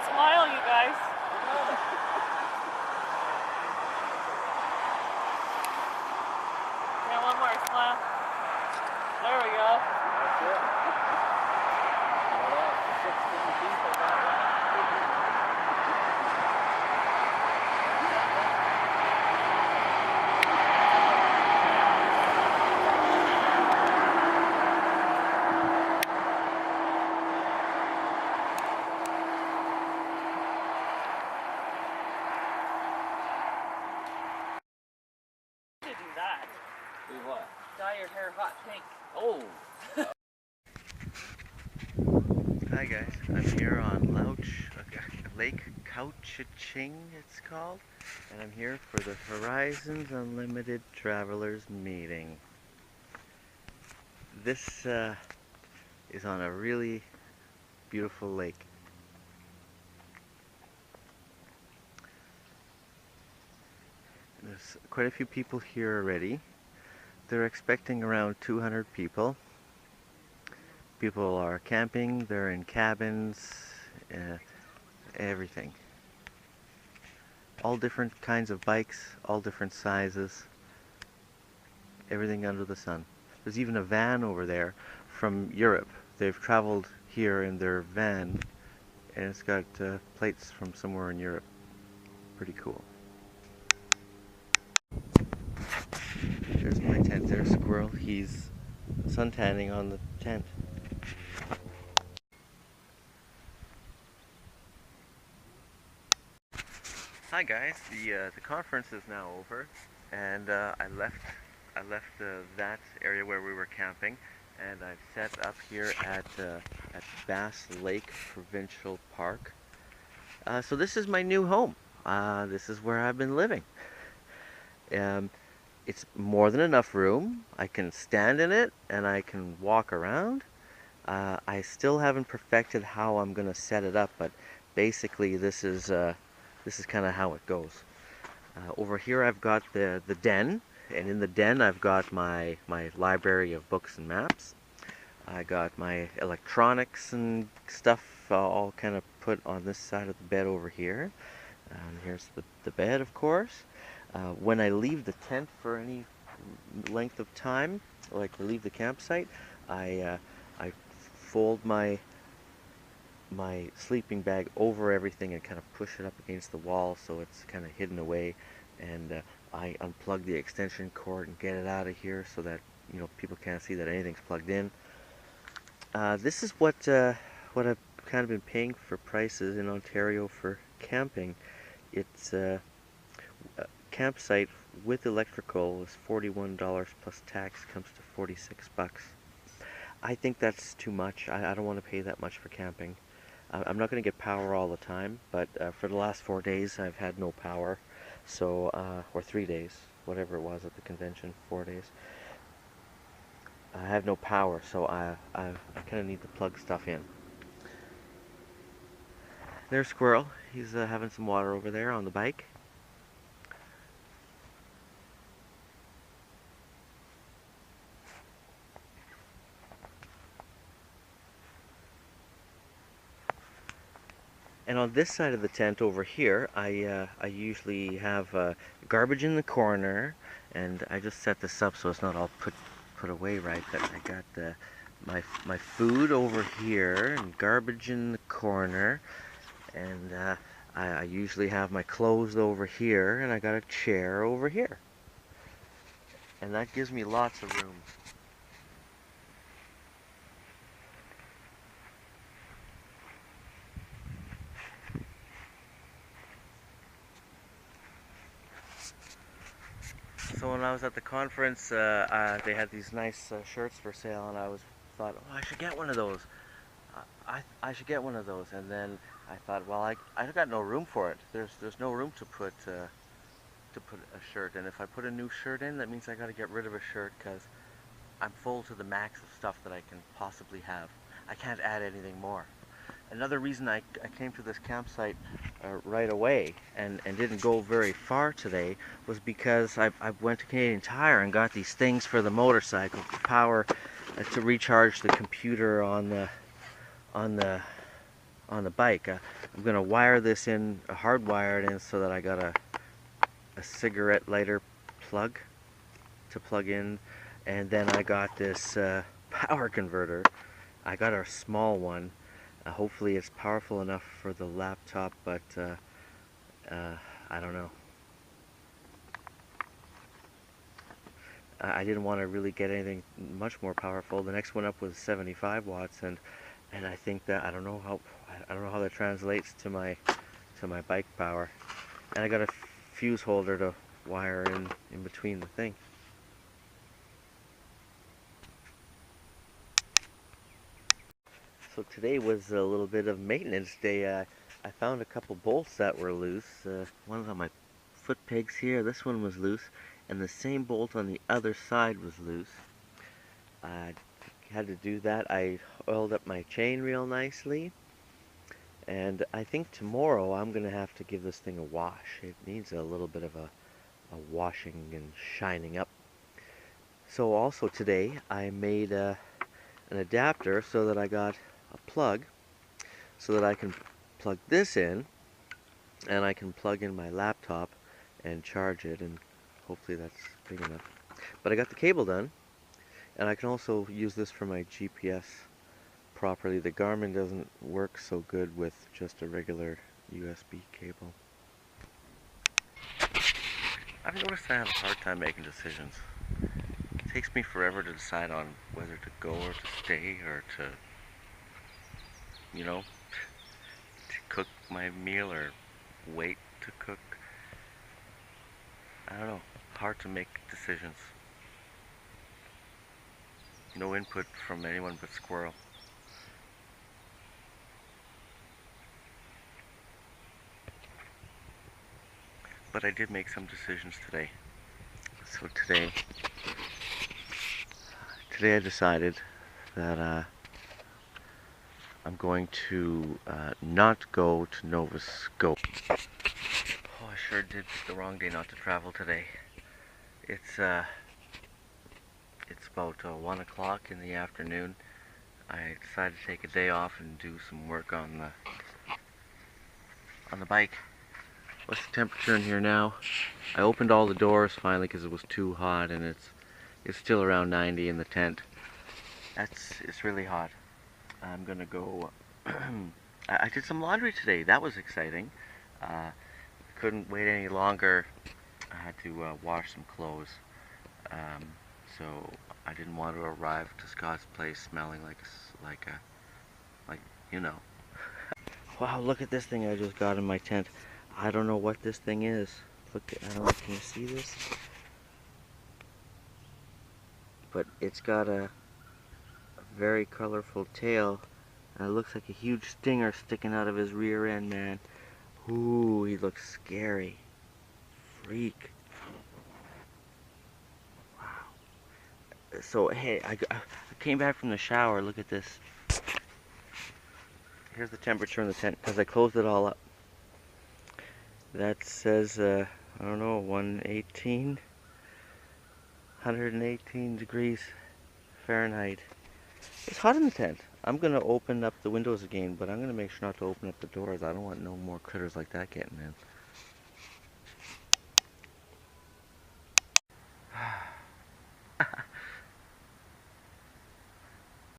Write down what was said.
smile, you guys. Yeah, one more smile. There we go. That's it. Well, 16 people got that. To do that. Do what? Dye your hair hot pink. Oh! Hi guys, I'm here on Lake Couchiching it's called, and I'm here for the Horizons Unlimited Travelers meeting. This is on a really beautiful lake. There's quite a few people here already. They're expecting around 200 people. People are camping, they're in cabins, everything. All different kinds of bikes, all different sizes, everything under the sun. There's even a van over there from Europe. They've traveled here in their van, and it's got plates from somewhere in Europe. Pretty cool. There's my tent there, Squirrel. He's suntanning on the tent. Hi guys, the conference is now over, and I left that area where we were camping, and I've set up here at Bass Lake Provincial Park. So this is my new home. This is where I've been living. It's more than enough room. I can stand in it and I can walk around. I still haven't perfected how I'm going to set it up, but basically this is kind of how it goes. Over here I've got the den, and in the den I've got my library of books and maps. I got my electronics and stuff all kind of put on this side of the bed over here. Here's the bed, of course. When I leave the tent for any length of time, like I leave the campsite, I fold my sleeping bag over everything and kind of push it up against the wall so it's kind of hidden away, and I unplug the extension cord and get it out of here so that people can't see that anything's plugged in. This is what I've kind of been paying for prices in Ontario for camping. It's a campsite with electrical is $41 plus tax, comes to 46 bucks. I think that's too much. I don't want to pay that much for camping. I'm not going to get power all the time, but for the last 4 days I've had no power, so or 3 days, whatever it was at the convention, 4 days. I have no power, so I kind of need to plug stuff in. There's Squirrel. He's having some water over there on the bike. And on this side of the tent over here, I usually have garbage in the corner, and I just set this up so it's not all put away right. But I got my food over here, and garbage in the corner, and I usually have my clothes over here, and I got a chair over here, and that gives me lots of room. So when I was at the conference, they had these nice shirts for sale, and I thought, oh, I should get one of those. I should get one of those, and then I thought, well, I got no room for it. There's no room to put a shirt, and if I put a new shirt in, that means I got to get rid of a shirt because I'm full to the max of stuff that I can possibly have. I can't add anything more. Another reason I came to this campsite right away and didn't go very far today was because I went to Canadian Tire and got these things for the motorcycle to recharge the computer on the on the bike. I'm gonna wire this in, hardwire it in, so that I got a cigarette lighter plug to plug in, and then I got this power converter. I got a small one. Hopefully it's powerful enough for the laptop, but I don't know. I didn't want to really get anything much more powerful. The next one up was 75 watts, and I think that I don't know how that translates to my bike power. And I got a fuse holder to wire in between the thing. So today was a little bit of maintenance day. I found a couple bolts that were loose. One's on my foot pegs here. This one was loose, and the same bolt on the other side was loose. I had to do that. I oiled up my chain real nicely, and I think tomorrow I'm gonna have to give this thing a wash. It needs a little bit of a washing and shining up. So also today I made an adapter so that I got a plug so that I can plug this in, and I can plug in my laptop and charge it, and hopefully that's big enough. But I got the cable done, and I can also use this for my GPS properly. The Garmin doesn't work so good with just a regular USB cable. I've noticed I have a hard time making decisions. It takes me forever to decide on whether to go or to stay, or to, you know, to cook my meal or wait to cook. I don't know. Hard to make decisions. No input from anyone but Squirrel. But I did make some decisions today. So today I decided that I'm going to not go to Nova Scotia. Oh, I sure did pick the wrong day not to travel today. It's about 1 o'clock in the afternoon. I decided to take a day off and do some work on the bike. What's the temperature in here now? I opened all the doors finally because it was too hot, and it's still around 90 in the tent. It's really hot. I'm gonna go. I did some laundry today. That was exciting. Couldn't wait any longer. I had to wash some clothes. So I didn't want to arrive to Scott's place smelling like you know. Wow, look at this thing I just got in my tent. I don't know what this thing is. Look, I don't know, can you see this? But it's got a very colorful tail, and it looks like a huge stinger sticking out of his rear end, man. Ooh, he looks scary. Freak. Wow. So, hey, I came back from the shower. Look at this. Here's the temperature in the tent, because I closed it all up. That says, I don't know, 118 degrees Fahrenheit. It's hot in the tent. I'm going to open up the windows again, but I'm going to make sure not to open up the doors. I don't want no more critters like that getting in.